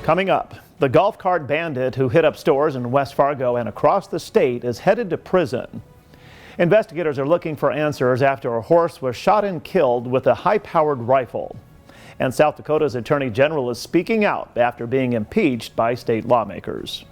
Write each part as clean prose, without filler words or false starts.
Coming up, the golf cart bandit who hit up stores in West Fargo and across the state is headed to prison. Investigators are looking for answers after a horse was shot and killed with a high-powered rifle. And South Dakota's Attorney General is speaking out after being impeached by state lawmakers.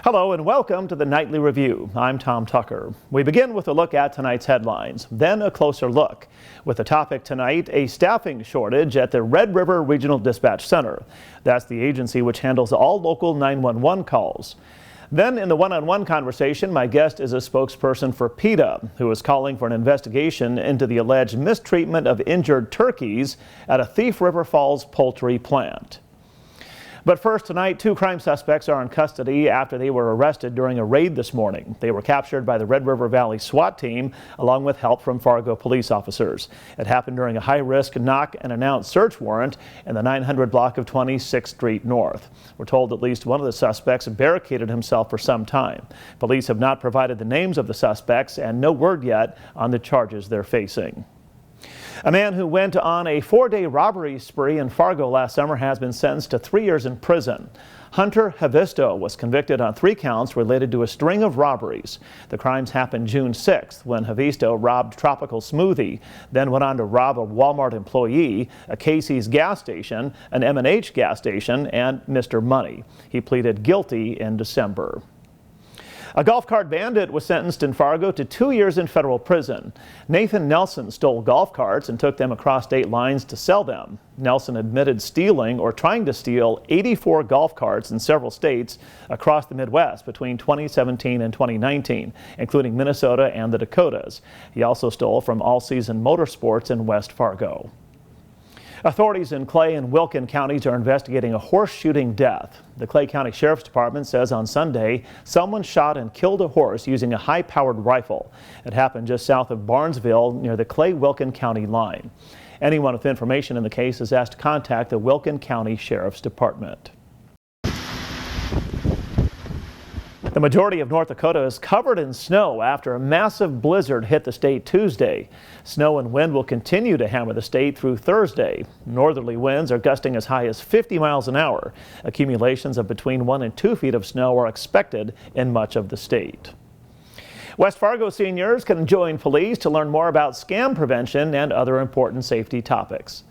Hello and welcome to the Nightly Review. I'm Tom Tucker. We begin with a look at tonight's headlines, then a closer look. With the topic tonight, a staffing shortage at the Red River Regional Dispatch Center. That's the agency which handles all local 911 calls. Then in the one-on-one conversation, my guest is a spokesperson for PETA, who is calling for an investigation into the alleged mistreatment of injured turkeys at a Thief River Falls poultry plant. But first tonight, two crime suspects are in custody after they were arrested during a raid this morning. They were captured by the Red River Valley SWAT team along with help from Fargo police officers. It happened during a high-risk knock and announce search warrant in the 900 block of 26th Street North. We're told at least one of the suspects barricaded himself for some time. Police have not provided the names of the suspects and no word yet on the charges they're facing. A man who went on a 4-day robbery spree in Fargo last summer has been sentenced to 3 years in prison. Hunter Havisto was convicted on 3 counts related to a string of robberies. The crimes happened June 6th when Havisto robbed Tropical Smoothie, then went on to rob a Walmart employee, a Casey's gas station, an M&H gas station, and Mr. Money. He pleaded guilty in December. A golf cart bandit was sentenced in Fargo to 2 years in federal prison. Nathan Nelson stole golf carts and took them across state lines to sell them. Nelson admitted stealing or trying to steal 84 golf carts in several states across the Midwest between 2017 and 2019, including Minnesota and the Dakotas. He also stole from All Season Motorsports in West Fargo. Authorities in Clay and Wilkin counties are investigating a horse shooting death. The Clay County Sheriff's Department says on Sunday someone shot and killed a horse using a high-powered rifle. It happened just south of Barnesville near the Clay-Wilkin County line. Anyone with information in the case is asked to contact the Wilkin County Sheriff's Department. The majority of North Dakota is covered in snow after a massive blizzard hit the state Tuesday. Snow and wind will continue to hammer the state through Thursday. Northerly winds are gusting as high as 50 miles an hour. Accumulations of between 1 and 2 feet of snow are expected in much of the state. West Fargo seniors can join police to learn more about scam prevention and other important safety topics.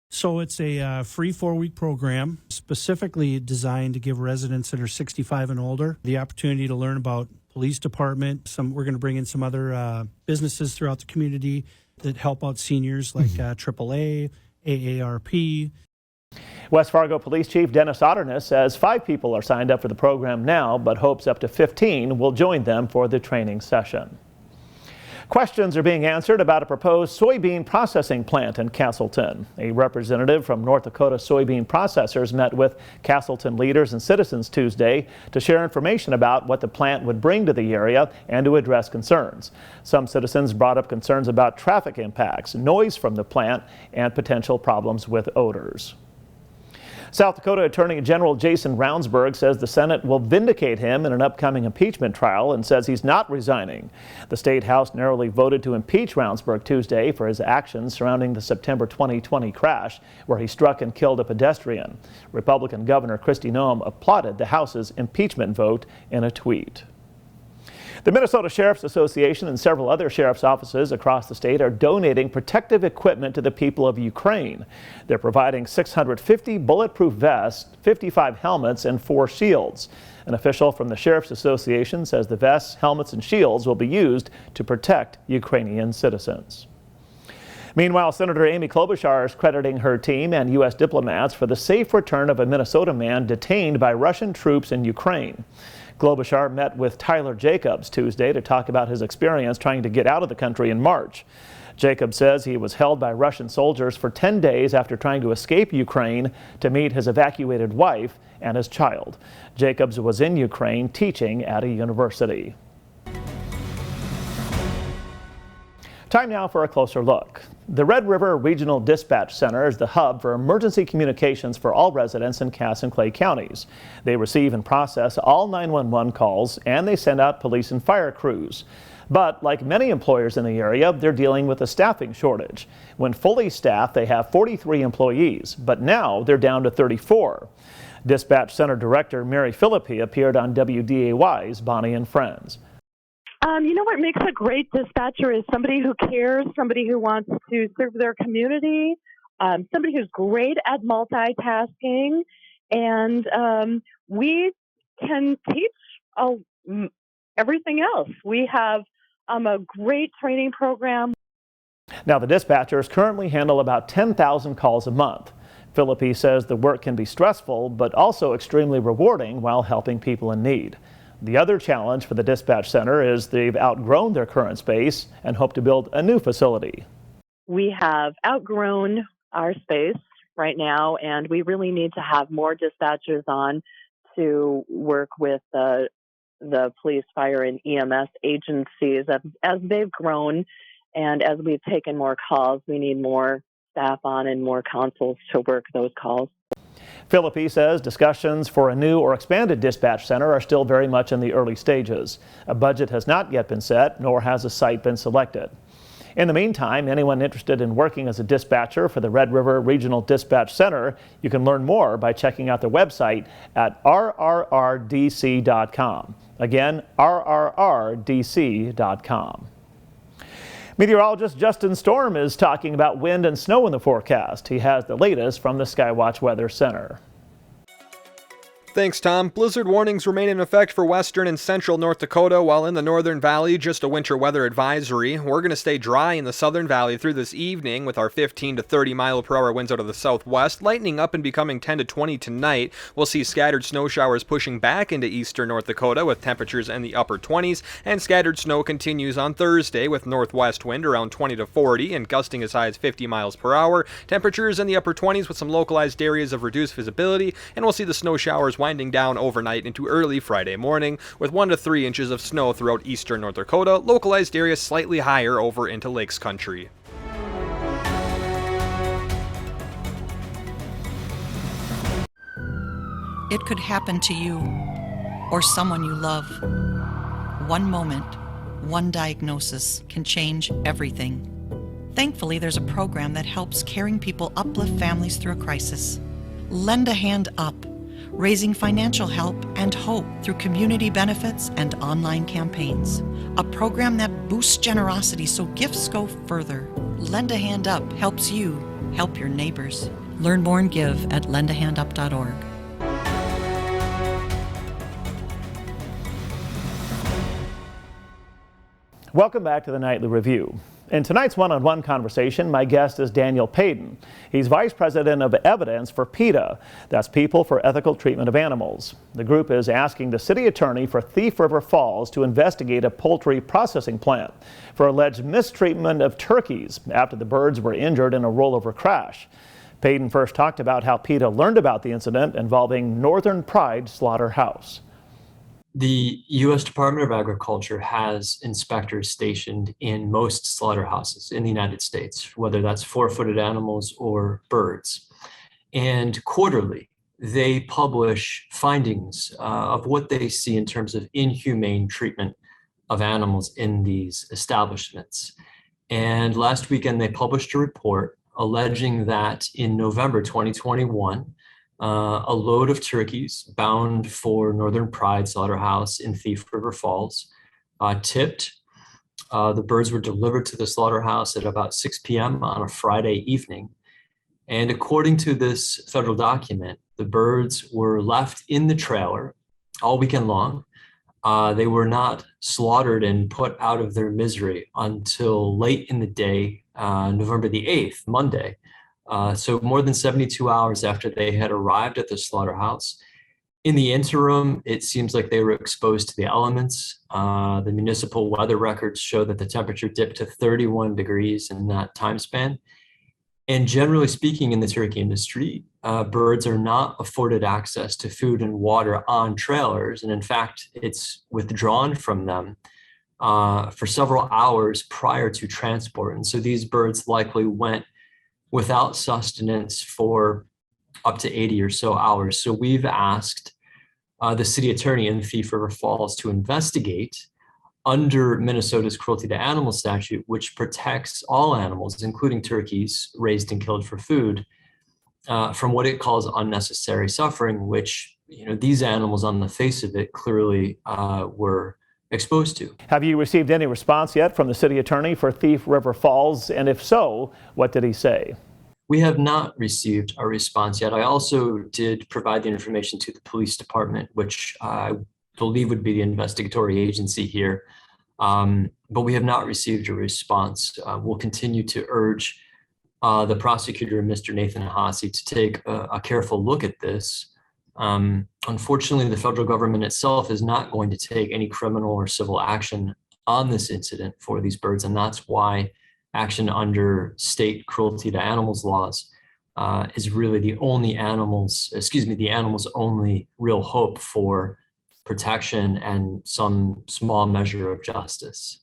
So it's a free 4-week program specifically designed to give residents that are 65 and older the opportunity to learn about police department. We're going to bring in some other businesses throughout the community that help out seniors like AAA, AARP. West Fargo Police Chief Dennis Otterness says 5 people are signed up for the program now, but hopes up to 15 will join them for the training session. Questions are being answered about a proposed soybean processing plant in Castleton. A representative from North Dakota soybean processors met with Castleton leaders and citizens Tuesday to share information about what the plant would bring to the area and to address concerns. Some citizens brought up concerns about traffic impacts, noise from the plant, and potential problems with odors. South Dakota Attorney General Jason Ravnsborg says the Senate will vindicate him in an upcoming impeachment trial and says he's not resigning. The state House narrowly voted to impeach Ravnsborg Tuesday for his actions surrounding the September 2020 crash where he struck and killed a pedestrian. Republican Governor Kristi Noem applauded the House's impeachment vote in a tweet. The Minnesota Sheriff's Association and several other sheriff's offices across the state are donating protective equipment to the people of Ukraine. They're providing 650 bulletproof vests, 55 helmets, and 4 shields. An official from the Sheriff's Association says the vests, helmets, and shields will be used to protect Ukrainian citizens. Meanwhile, Senator Amy Klobuchar is crediting her team and U.S. diplomats for the safe return of a Minnesota man detained by Russian troops in Ukraine. Klobuchar met with Tyler Jacobs Tuesday to talk about his experience trying to get out of the country in March. Jacobs says he was held by Russian soldiers for 10 days after trying to escape Ukraine to meet his evacuated wife and his child. Jacobs was in Ukraine teaching at a university. Time now for a closer look. The Red River Regional Dispatch Center is the hub for emergency communications for all residents in Cass and Clay counties. They receive and process all 911 calls, and they send out police and fire crews. But like many employers in the area, they're dealing with a staffing shortage. When fully staffed, they have 43 employees, but now they're down to 34. Dispatch Center Director Mary Philippi appeared on WDAY's Bonnie and Friends. You know what makes a great dispatcher is somebody who cares, somebody who wants to serve their community, somebody who's great at multitasking, and we can teach everything else. We have a great training program. Now, the dispatchers currently handle about 10,000 calls a month. Philippi says the work can be stressful, but also extremely rewarding while helping people in need. The other challenge for the dispatch center is they've outgrown their current space and hope to build a new facility. We have outgrown our space right now, and we really need to have more dispatchers on to work with the police, fire, and EMS agencies. As they've grown and as we've taken more calls, we need more staff on and more consoles to work those calls. Philippi says discussions for a new or expanded dispatch center are still very much in the early stages. A budget has not yet been set, nor has a site been selected. In the meantime, anyone interested in working as a dispatcher for the Red River Regional Dispatch Center, you can learn more by checking out their website at rrrdc.com. Again, rrrdc.com. Meteorologist Justin Storm is talking about wind and snow in the forecast. He has the latest from the Skywatch Weather Center. Thanks, Tom. Blizzard warnings remain in effect for western and central North Dakota, while in the Northern Valley, just a winter weather advisory. We're going to stay dry in the Southern Valley through this evening with our 15 to 30 mile per hour winds out of the southwest, lightening up and becoming 10 to 20 tonight. We'll see scattered snow showers pushing back into eastern North Dakota with temperatures in the upper 20s, and scattered snow continues on Thursday with northwest wind around 20 to 40 and gusting as high as 50 miles per hour. Temperatures in the upper 20s with some localized areas of reduced visibility, and we'll see the snow showers winding down overnight into early Friday morning with 1 to 3 inches of snow throughout eastern North Dakota, localized areas slightly higher over into Lakes Country. It could happen to you or someone you love. One moment, one diagnosis can change everything. Thankfully, there's a program that helps caring people uplift families through a crisis. Lend a Hand Up, raising financial help and hope through community benefits and online campaigns. A program that boosts generosity so gifts go further. Lend a Hand Up helps you help your neighbors. Learn more and give at lendahandup.org. Welcome back to the Nightly Review. In tonight's one-on-one conversation, my guest is Daniel Paden. He's Vice President of Evidence for PETA. That's People for Ethical Treatment of Animals. The group is asking the city attorney for Thief River Falls to investigate a poultry processing plant for alleged mistreatment of turkeys after the birds were injured in a rollover crash. Paden first talked about how PETA learned about the incident involving Northern Pride Slaughterhouse. The U.S. Department of Agriculture has inspectors stationed in most slaughterhouses in the United States, whether that's four-footed animals or birds. And quarterly, they publish findings of what they see in terms of inhumane treatment of animals in these establishments. And last weekend, they published a report alleging that in November 2021, a load of turkeys bound for Northern Pride Slaughterhouse in Thief River Falls tipped. The birds were delivered to the slaughterhouse at about 6 p.m. on a Friday evening. And according to this federal document, the birds were left in the trailer all weekend long. They were not slaughtered and put out of their misery until late in the day, November the 8th, Monday. So more than 72 hours after they had arrived at the slaughterhouse. In the interim, it seems like they were exposed to the elements. The municipal weather records show that the temperature dipped to 31 degrees in that time span. And generally speaking, in the turkey industry, birds are not afforded access to food and water on trailers. And in fact, it's withdrawn from them for several hours prior to transport. And so these birds likely went without sustenance for up to 80 or so hours. So we've asked the city attorney in Thief River Falls to investigate under Minnesota's cruelty to animals statute, which protects all animals, including turkeys raised and killed for food, from what it calls unnecessary suffering, which these animals on the face of it clearly were exposed to. Have you received any response yet from the city attorney for Thief River Falls? And if so, what did he say? We have not received a response yet. I also did provide the information to the police department, which I believe would be the investigatory agency here. But we have not received a response. We'll continue to urge the prosecutor, Mr. Nathan Haase, to take a careful look at this. Unfortunately, the federal government itself is not going to take any criminal or civil action on this incident for these birds, and that's why action under state cruelty to animals laws is really the animals' only real hope for protection and some small measure of justice.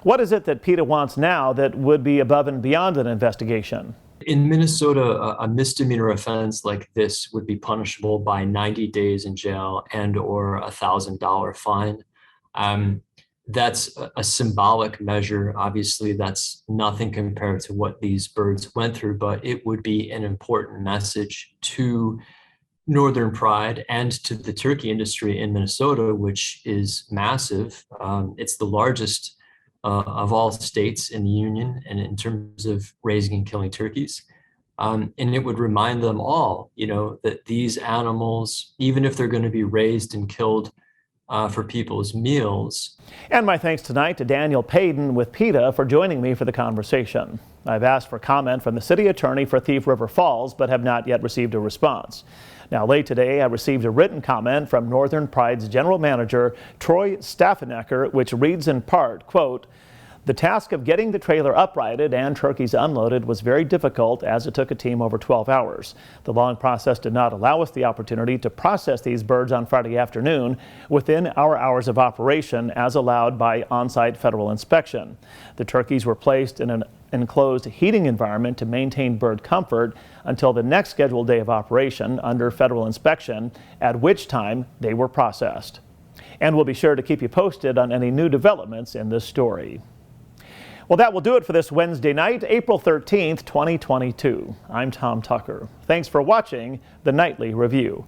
What is it that PETA wants now that would be above and beyond an investigation? In Minnesota, a misdemeanor offense like this would be punishable by 90 days in jail and or a $1,000 fine. That's a symbolic measure. Obviously, that's nothing compared to what these birds went through, but it would be an important message to Northern Pride and to the turkey industry in Minnesota, which is massive. It's the largest of all states in the union, and in terms of raising and killing turkeys. And it would remind them all, that these animals, even if they're going to be raised and killed for people's meals. And my thanks tonight to Daniel Paden with PETA for joining me for the conversation. I've asked for comment from the city attorney for Thief River Falls, but have not yet received a response. Now, late today, I received a written comment from Northern Pride's general manager, Troy Staffenecker, which reads in part, quote, "The task of getting the trailer uprighted and turkeys unloaded was very difficult as it took a team over 12 hours. The long process did not allow us the opportunity to process these birds on Friday afternoon within our hours of operation as allowed by on-site federal inspection. The turkeys were placed in an enclosed heating environment to maintain bird comfort until the next scheduled day of operation under federal inspection, at which time they were processed." And we'll be sure to keep you posted on any new developments in this story. Well, that will do it for this Wednesday night, April 13th, 2022. I'm Tom Tucker. Thanks for watching the Nightly Review.